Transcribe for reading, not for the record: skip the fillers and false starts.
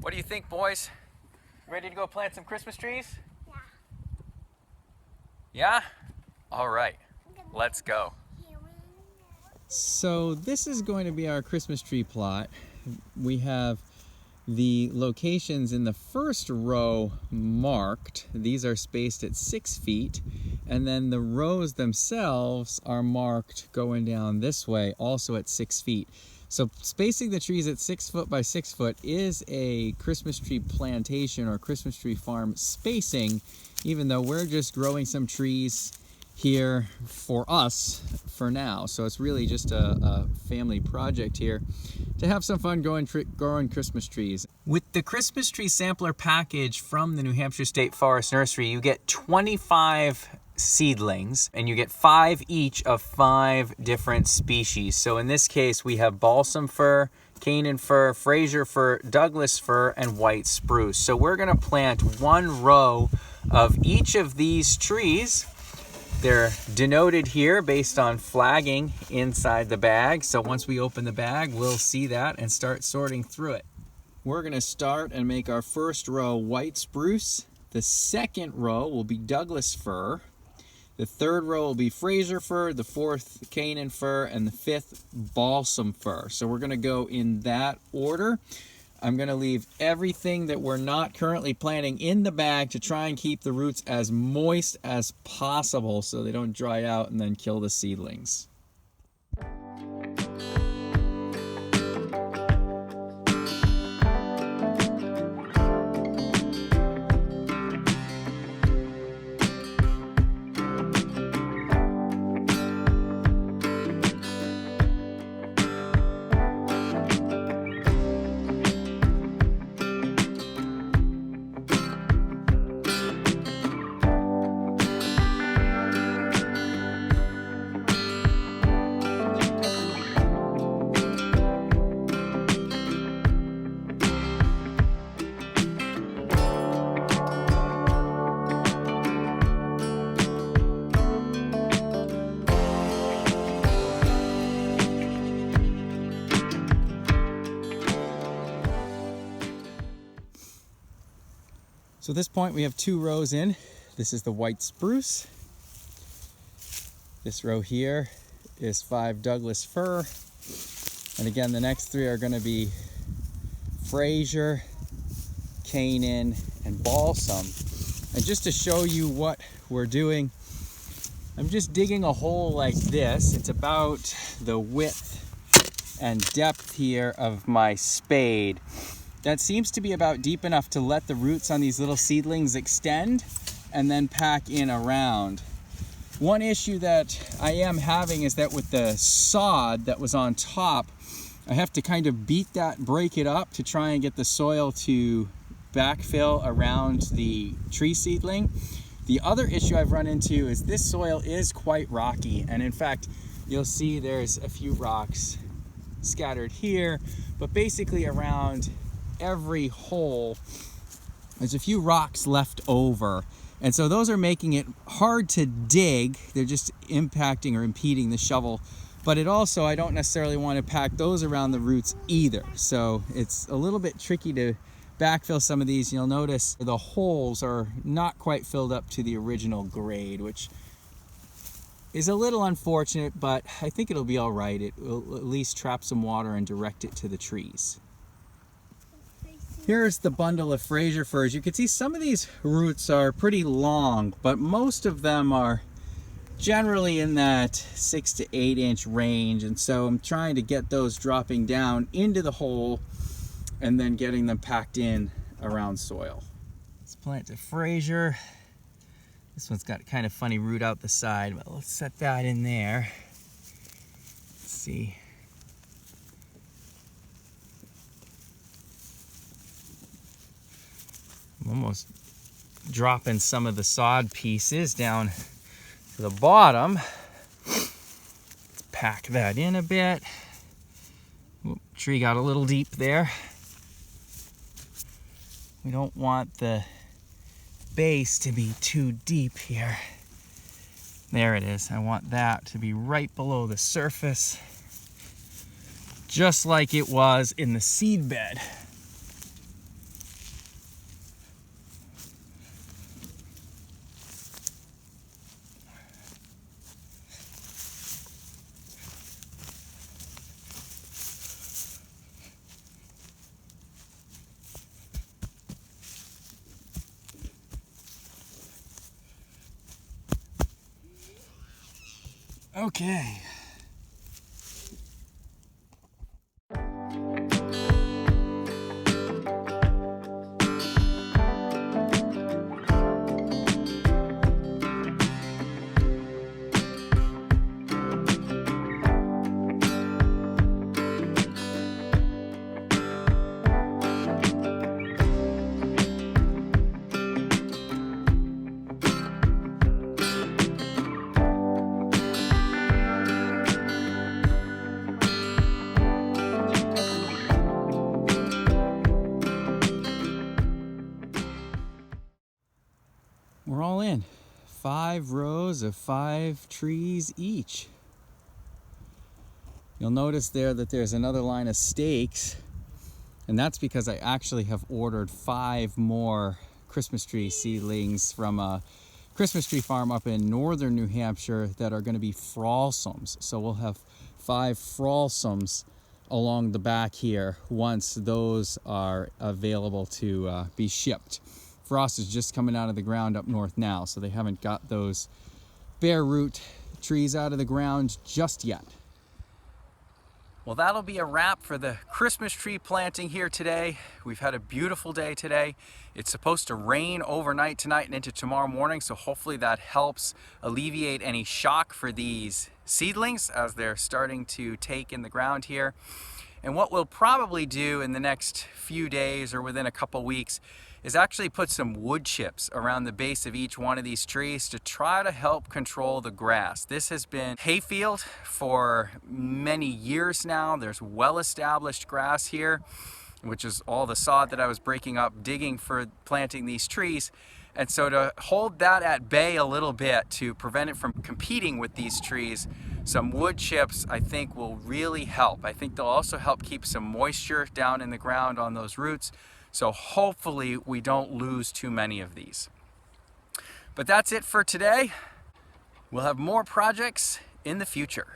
What do you think, boys? Ready to go plant some Christmas trees? Yeah? All right, let's go. So this is going to be our Christmas tree plot. We have the locations in the first row marked. These are spaced at 6 feet, and then the rows themselves are marked going down this way, also at 6 feet. So spacing the trees at 6 foot by 6 foot is a Christmas tree plantation or Christmas tree farm spacing, even though we're just growing some trees here for us for now. So it's really just a family project here to have some fun growing Christmas trees. With the Christmas tree sampler package from the New Hampshire State Forest Nursery, you get 25 seedlings and you get 5 each of 5 different species. So in this case we have balsam fir, Canaan fir, Fraser fir, Douglas fir, and white spruce. So we're going to plant 1 row of each of these trees. They're denoted here based on flagging inside the bag. So once we open the bag, we'll see that and start sorting through it. We're going to start and make our first row white spruce. The second row will be Douglas fir. The third row will be Fraser fir, the fourth Canaan fir, and the fifth balsam fir. So we're going to go in that order. I'm going to leave everything that we're not currently planting in the bag to try and keep the roots as moist as possible so they don't dry out and then kill the seedlings. So at this point we have 2 rows in. This is the white spruce. This row here is 5 Douglas fir. And again, the next 3 are going to be Fraser, Canaan, and balsam. And just to show you what we're doing, I'm just digging a hole like this. It's about the width and depth here of my spade. That seems to be about deep enough to let the roots on these little seedlings extend and then pack in around. One issue that I am having is that with the sod that was on top, I have to kind of break it up to try and get the soil to backfill around the tree seedling. The other issue I've run into is this soil is quite rocky, and in fact you'll see there's a few rocks scattered here, but basically around every hole there's a few rocks left over, and so those are making it hard to dig. They're just impacting or impeding the shovel, but it also, I don't necessarily want to pack those around the roots either, so it's a little bit tricky to backfill some of these. You'll notice the holes are not quite filled up to the original grade, which is a little unfortunate, but I think it'll be all right. It will at least trap some water and direct it to the trees. Here's the bundle of Fraser firs. You can see some of these roots are pretty long, but most of them are generally in that 6 to 8 inch range, and so I'm trying to get those dropping down into the hole and then getting them packed in around soil. Let's plant the Fraser. This one's got a kind of funny root out the side, but let's set that in there. Let's see. I'm almost dropping some of the sod pieces down to the bottom. Let's pack that in a bit. Oop, tree got a little deep there. We don't want the base to be too deep here. There it is. I want that to be right below the surface, just like it was in the seed bed. Okay. We're all in. 5 rows of 5 trees each. You'll notice there that there's another line of stakes, and that's because I actually have ordered 5 more Christmas tree seedlings from a Christmas tree farm up in northern New Hampshire that are going to be fralsums. So we'll have 5 fralsums along the back here once those are available to be shipped. Frost is just coming out of the ground up north now, so they haven't got those bare root trees out of the ground just yet. Well, that'll be a wrap for the Christmas tree planting here today. We've had a beautiful day today. It's supposed to rain overnight tonight and into tomorrow morning, so hopefully that helps alleviate any shock for these seedlings as they're starting to take in the ground here. And what we'll probably do in the next few days or within a couple weeks is actually put some wood chips around the base of each one of these trees to try to help control the grass. This has been hayfield for many years now. There's well-established grass here, which is all the sod that I was breaking up digging for planting these trees. And so to hold that at bay a little bit to prevent it from competing with these trees, some wood chips I think will really help. I think they'll also help keep some moisture down in the ground on those roots. So hopefully we don't lose too many of these. But that's it for today. We'll have more projects in the future.